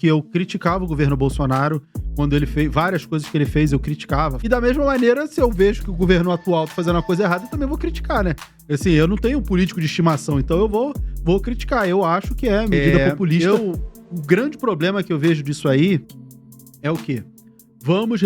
que eu criticava o governo Bolsonaro, quando ele fez várias coisas que ele fez, eu criticava. E da mesma maneira, se eu vejo que o governo atual tá fazendo uma coisa errada, eu também vou criticar, né? Assim, eu não tenho um político de estimação, então eu vou criticar. Eu acho que é medida populista. O grande problema que eu vejo disso aí é o quê? Vamos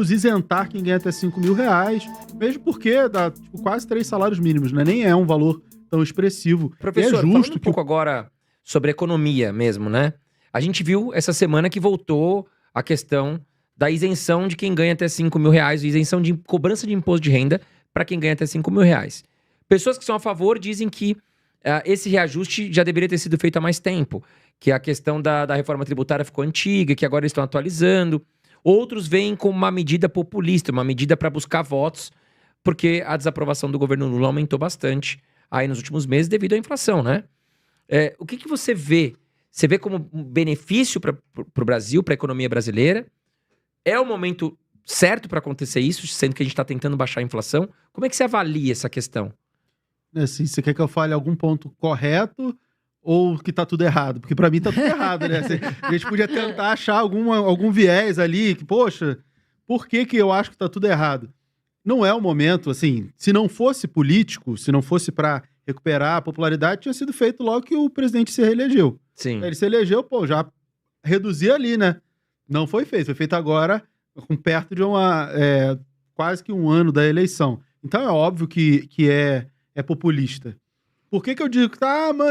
isentar quem ganha até 5 mil reais, mesmo porque dá quase 3 salários mínimos, né? Nem é um valor tão expressivo. Professor, é justo falando um pouco agora sobre economia mesmo, né? A gente viu essa semana que voltou a questão da isenção de quem ganha até 5 mil reais, isenção de cobrança de imposto de renda para quem ganha até 5 mil reais. Pessoas que são a favor dizem que esse reajuste já deveria ter sido feito há mais tempo, que a questão da reforma tributária ficou antiga, que agora eles estão atualizando. Outros veem como uma medida populista, uma medida para buscar votos, porque a desaprovação do governo Lula aumentou bastante aí nos últimos meses devido à inflação, né? O que você vê? Você vê como um benefício para o Brasil, para a economia brasileira? É o momento certo para acontecer isso, sendo que a gente está tentando baixar a inflação? Como é que você avalia essa questão? Assim, você quer que eu fale algum ponto correto ou que tá tudo errado? Porque pra mim tá tudo errado, né? A gente podia tentar achar algum viés ali, que, poxa, por que eu acho que tá tudo errado? Não é o momento, assim, se não fosse político, se não fosse pra recuperar a popularidade, tinha sido feito logo que o presidente se reelegeu. Sim. Ele se elegeu, pô, já reduzia ali, né? Não foi feito agora, com perto de quase que um ano da eleição. Então é óbvio que é populista. Por que eu digo que,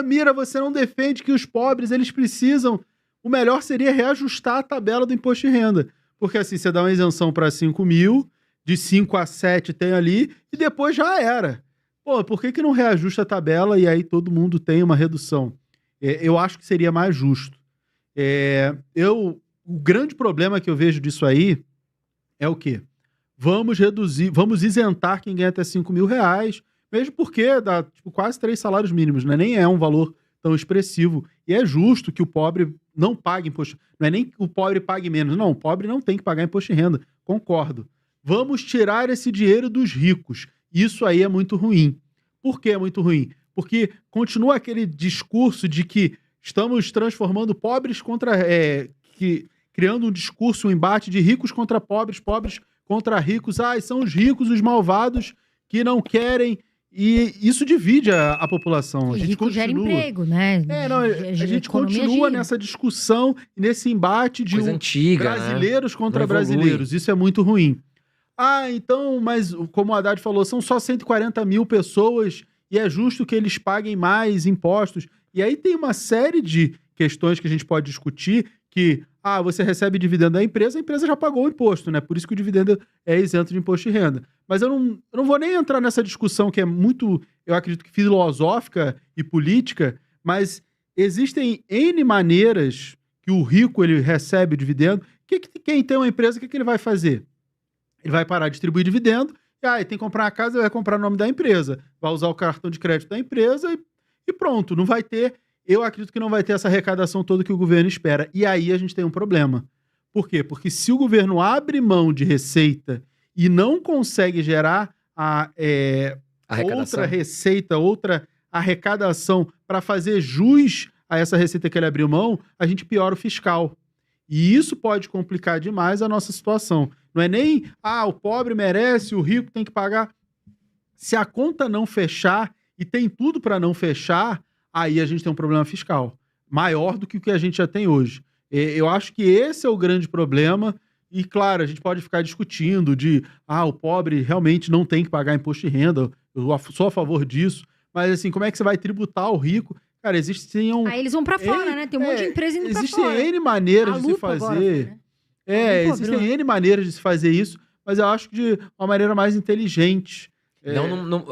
Mira, você não defende que os pobres, eles precisam... O melhor seria reajustar a tabela do imposto de renda. Porque assim, você dá uma isenção para 5 mil, de 5 a 7 tem ali, e depois já era. Pô, por que não reajusta a tabela e aí todo mundo tem uma redução? Eu acho que seria mais justo. O grande problema que eu vejo disso aí é o quê? Vamos isentar quem ganha até 5 mil reais, mesmo porque dá quase 3 salários mínimos, né? Nem é um valor tão expressivo. E é justo que o pobre não pague imposto. Não é nem que o pobre pague menos. Não, o pobre não tem que pagar imposto de renda. Concordo. Vamos tirar esse dinheiro dos ricos. Isso aí é muito ruim. Por que é muito ruim? Porque continua aquele discurso de que estamos transformando pobres criando um discurso, um embate de ricos contra pobres, pobres contra ricos. São os ricos, os malvados, que não querem... E isso divide a população. A gente gera emprego, né? A gente continua nessa discussão, nesse embate de brasileiros contra brasileiros. Isso é muito ruim. Então, mas como o Haddad falou, são só 140 mil pessoas e é justo que eles paguem mais impostos. E aí tem uma série de questões que a gente pode discutir que, você recebe dividendo da empresa, a empresa já pagou o imposto, né? Por isso que o dividendo é isento de imposto de renda. Mas eu não vou nem entrar nessa discussão que é muito, eu acredito que filosófica e política, mas existem N maneiras que o rico ele recebe dividendo. Quem tem uma empresa, o que ele vai fazer? Ele vai parar de distribuir dividendo, e tem que comprar uma casa, ele vai comprar o nome da empresa, vai usar o cartão de crédito da empresa e pronto, não vai ter... Eu acredito que não vai ter essa arrecadação toda que o governo espera. E aí a gente tem um problema. Por quê? Porque se o governo abre mão de receita e não consegue gerar outra receita, outra arrecadação para fazer jus a essa receita que ele abriu mão, a gente piora o fiscal. E isso pode complicar demais a nossa situação. Não é nem, o pobre merece, o rico tem que pagar. Se a conta não fechar, e tem tudo para não fechar, aí a gente tem um problema fiscal maior do que o que a gente já tem hoje. Eu acho que esse é o grande problema. E, claro, a gente pode ficar discutindo de o pobre realmente não tem que pagar imposto de renda. Eu sou a favor disso. Mas, assim, como é que você vai tributar o rico? Cara, existem... Aí eles vão pra fora, né? Tem um monte de empresa indo pra fora. Existem N maneiras de se fazer. Agora, né? Existem N maneiras de se fazer isso, mas eu acho que de uma maneira mais inteligente.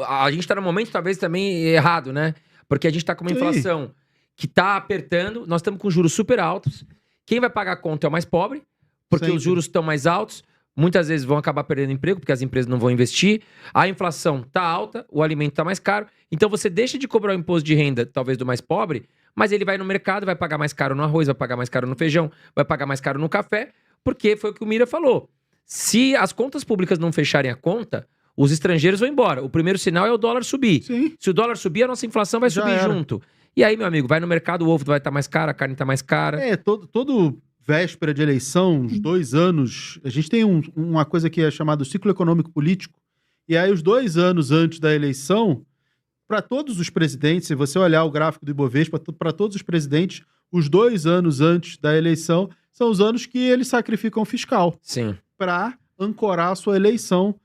A gente tá num momento, talvez, também errado, né? Porque a gente tá com uma inflação que tá apertando, nós estamos com juros super altos. Quem vai pagar a conta é o mais pobre, porque os juros estão mais altos. Muitas vezes vão acabar perdendo emprego, porque as empresas não vão investir. A inflação tá alta, o alimento tá mais caro. Então você deixa de cobrar o imposto de renda, talvez, do mais pobre, mas ele vai no mercado, vai pagar mais caro no arroz, vai pagar mais caro no feijão, vai pagar mais caro no café, porque foi o que o Mira falou. Se as contas públicas não fecharem a conta, os estrangeiros vão embora. O primeiro sinal é o dólar subir. Sim. Se o dólar subir, a nossa inflação vai subir junto. E aí, meu amigo, vai no mercado, o ovo vai estar mais caro, a carne está mais cara. Todo véspera de eleição, uns 2 anos, a gente tem uma coisa que é chamada ciclo econômico político, e aí os 2 anos antes da eleição, para todos os presidentes, se você olhar o gráfico do Ibovespa, para todos os presidentes, os 2 anos antes da eleição são os anos que eles sacrificam o fiscal. Sim. Para ancorar a sua eleição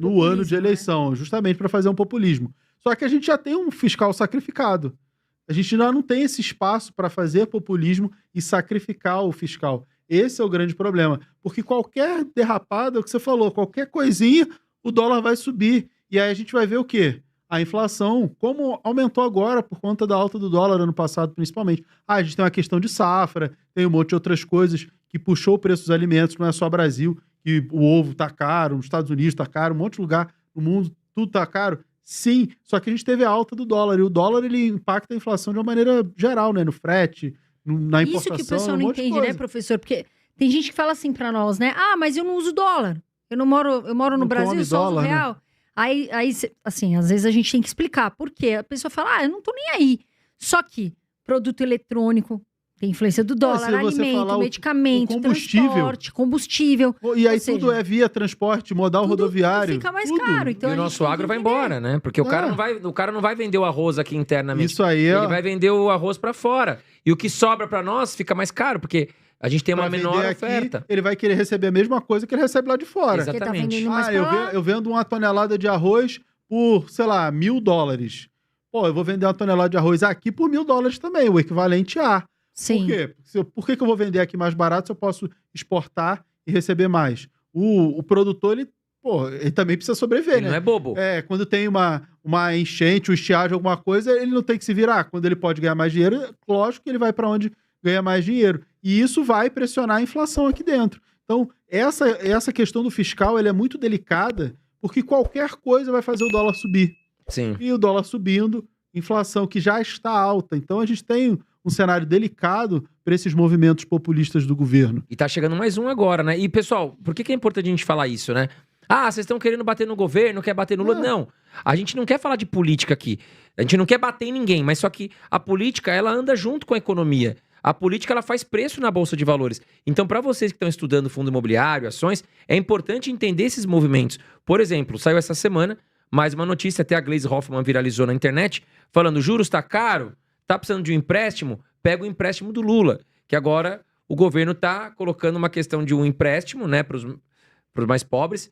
no ano de eleição, né? Justamente para fazer um populismo. Só que a gente já tem um fiscal sacrificado. A gente ainda não tem esse espaço para fazer populismo e sacrificar o fiscal. Esse é o grande problema. Porque qualquer derrapada, é o que você falou, qualquer coisinha, o dólar vai subir. E aí a gente vai ver o quê? A inflação, como aumentou agora por conta da alta do dólar ano passado, principalmente. A gente tem uma questão de safra, tem um monte de outras coisas que puxou o preço dos alimentos, não é só Brasil, que o ovo tá caro, nos Estados Unidos tá caro, um monte de lugar no mundo, tudo tá caro. Sim, só que a gente teve a alta do dólar, e o dólar ele impacta a inflação de uma maneira geral, né? No frete, na importação. Isso que o pessoal não entende, né, professor? Porque tem gente que fala assim pra nós, né? Ah, mas eu não uso dólar. Eu moro no Brasil, só uso real. Né? Aí, assim, às vezes a gente tem que explicar por quê. A pessoa fala, eu não tô nem aí. Só que produto eletrônico tem influência do dólar, alimento, medicamento, transporte, combustível. E aí tudo é via transporte, modal rodoviário. Fica mais caro. Então e o nosso agro vai embora, né? Porque o cara não vai vender o arroz aqui internamente. Isso aí Ele vai vender o arroz para fora. E o que sobra para nós fica mais caro, porque a gente tem uma menor oferta. Aqui, ele vai querer receber a mesma coisa que ele recebe lá de fora. Exatamente. Eu vendo uma tonelada de arroz por, sei lá, $1.000. Pô, eu vou vender uma tonelada de arroz aqui por $1.000 também, o equivalente a. Sim. Por quê? Por que eu vou vender aqui mais barato se eu posso exportar e receber mais? O produtor, ele também precisa sobreviver, ele né? Não é bobo. Quando tem uma enchente, uma estiagem, alguma coisa, ele não tem que se virar. Quando ele pode ganhar mais dinheiro, lógico que ele vai para onde ganha mais dinheiro. E isso vai pressionar a inflação aqui dentro. Então, essa questão do fiscal, ela é muito delicada, porque qualquer coisa vai fazer o dólar subir. Sim. E o dólar subindo, inflação que já está alta. Então, a gente tem um cenário delicado para esses movimentos populistas do governo. E tá chegando mais um agora, né? E, pessoal, por que é importante a gente falar isso, né? Ah, vocês estão querendo bater no governo, quer bater no Lula? Não. A gente não quer falar de política aqui. A gente não quer bater em ninguém, mas só que a política, ela anda junto com a economia. A política, ela faz preço na Bolsa de Valores. Então, para vocês que estão estudando fundo imobiliário, ações, é importante entender esses movimentos. Por exemplo, saiu essa semana mais uma notícia, até a Gleisi Hoffmann viralizou na internet, falando, juros tá caro, tá precisando de um empréstimo, pega o empréstimo do Lula, que agora o governo tá colocando uma questão de um empréstimo, né, para os mais pobres.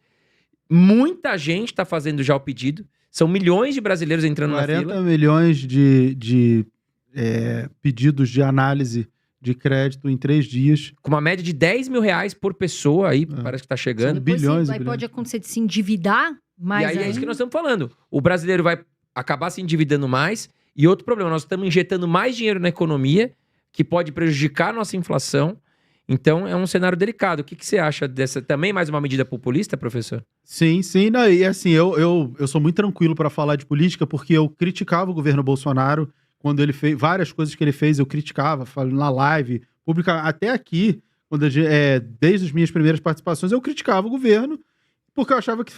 Muita gente tá fazendo já o pedido, são milhões de brasileiros entrando na fila. 40 milhões de pedidos de análise de crédito em 3 dias. Com uma média de R$10 mil por pessoa, aí parece que tá chegando. São bilhões. Pode acontecer de se endividar mais. E aí é isso que nós estamos falando. O brasileiro vai acabar se endividando mais. E outro problema, nós estamos injetando mais dinheiro na economia, que pode prejudicar a nossa inflação. Então, é um cenário delicado. O que você acha dessa? Também mais uma medida populista, professor? Sim. Não, e assim, eu sou muito tranquilo para falar de política, porque eu criticava o governo Bolsonaro. Quando ele fez várias coisas que ele fez, eu criticava, falando na live, pública, até aqui, desde as minhas primeiras participações, eu criticava o governo, porque eu achava que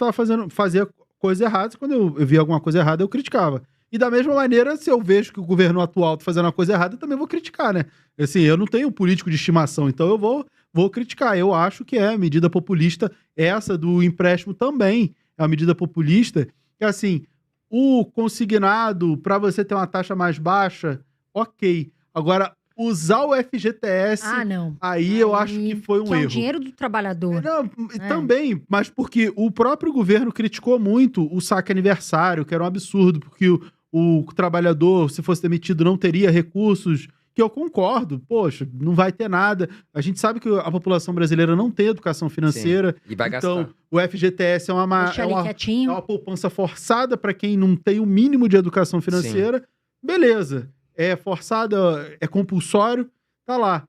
fazia coisas erradas. Quando eu via alguma coisa errada, eu criticava. E da mesma maneira, se eu vejo que o governo atual está fazendo uma coisa errada, eu também vou criticar, né? Assim, eu não tenho político de estimação, então eu vou criticar. Eu acho que é medida populista, essa do empréstimo também é uma medida populista, que assim, o consignado, para você ter uma taxa mais baixa, ok. Agora, usar o FGTS, aí eu acho que foi um erro. É o dinheiro do trabalhador. Também, mas porque o próprio governo criticou muito o saque aniversário, que era um absurdo, porque o trabalhador, se fosse demitido, não teria recursos, que eu concordo. Poxa, não vai ter nada. A gente sabe que a população brasileira não tem educação financeira. Sim, e vai então, gastar. O FGTS é uma poupança forçada para quem não tem o mínimo de educação financeira. Sim. Beleza. É forçada, é compulsório, tá lá.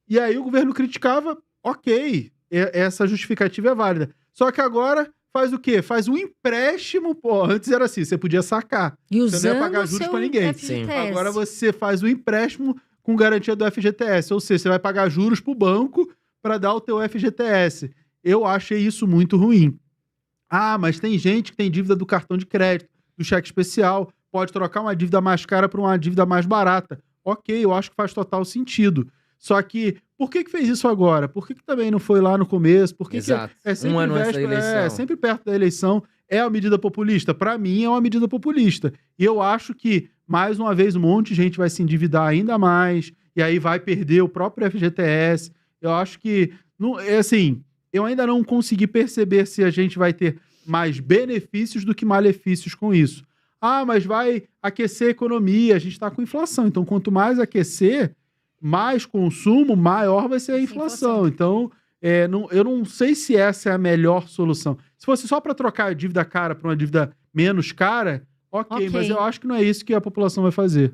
E aí o governo criticava, ok, essa justificativa é válida. Só que agora faz o quê? Faz um empréstimo, antes era assim, você podia sacar. E você não ia pagar juros pra ninguém. FGTS. Agora você faz o empréstimo com garantia do FGTS, ou seja, você vai pagar juros pro banco para dar o teu FGTS. Eu achei isso muito ruim. Ah, mas tem gente que tem dívida do cartão de crédito, do cheque especial, pode trocar uma dívida mais cara por uma dívida mais barata. Ok, eu acho que faz total sentido. Só que, por que fez isso agora? Por que também não foi lá no começo? Por que Exato. é sempre um ano antes da eleição. Sempre perto da eleição. É uma medida populista? Para mim, é uma medida populista. E eu acho que, mais uma vez, um monte de gente vai se endividar ainda mais, e aí vai perder o próprio FGTS. Eu acho que, não, assim, eu ainda não consegui perceber se a gente vai ter mais benefícios do que malefícios com isso. Ah, mas vai aquecer a economia, a gente está com inflação. Então, quanto mais aquecer, mais consumo, maior vai ser a inflação. Então, eu não sei se essa é a melhor solução. Se fosse só para trocar a dívida cara por uma dívida menos cara, ok, mas eu acho que não é isso que a população vai fazer.